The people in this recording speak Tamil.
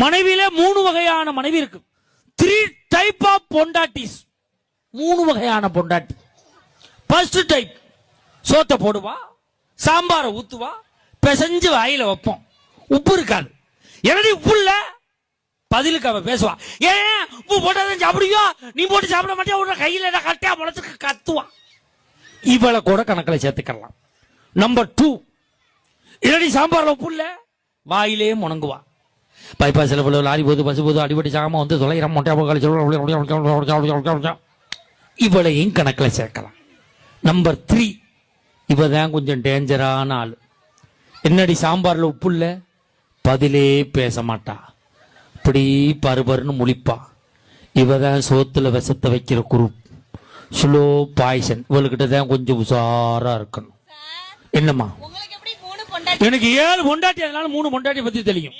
மனைவியிலே 3 வகையான மனைவி இருக்கு. 3 டைப் ஆஃப் பொண்டாட்டிஸ். 3 வகையான பொண்டாட்டி. ஃபர்ஸ்ட் டைப், சோத்தை போடுவா, சாம்பாரை ஊத்துவா, பிசைஞ்சு வாயில வைப்போம், உப்பு இருக்காது. என்னடி உப்பு இல்ல? பதிலுக்கு அவ பேசுவா, ஏன் உப்பு போட்டாதான் சாப்பிடுவியோ, நீ போட்டு சாப்பிட மாட்டியா, உள்ள கையில கட்டையா முளைச்சு கத்துவா. இவளை கூட கணக்கில் சேர்த்துக்கலாம். நம்பர் 2, இல்லடி சாம்பார்ல உப்பு இல்ல, வாயிலே முணங்குவா. பைபாஸ்ல லாரி போது பஸ் போது அடிபடி சாம வந்து தொலைகிற இவளையும் கணக்கில் சேர்க்கலாம். நம்பர் 3, இவதான் கொஞ்சம் டேஞ்சரான ஆள். என்னடி சாம்பார்ல உப்பு இல்ல, பதிலே பேச மாட்டா, இப்படி பருபருன்னு முழிப்பா. இவதான் சோத்துல விஷத்தை வைக்கிற குரூப், ஸ்லோ பாய்சன். இவளுக்கிட்ட தான் கொஞ்சம் உஷாரா இருக்கணும். என்னம்மா? எனக்கு 7 பொண்டாட்டி, அதனால 3 பொண்டாட்டி பத்தி தெரியும்.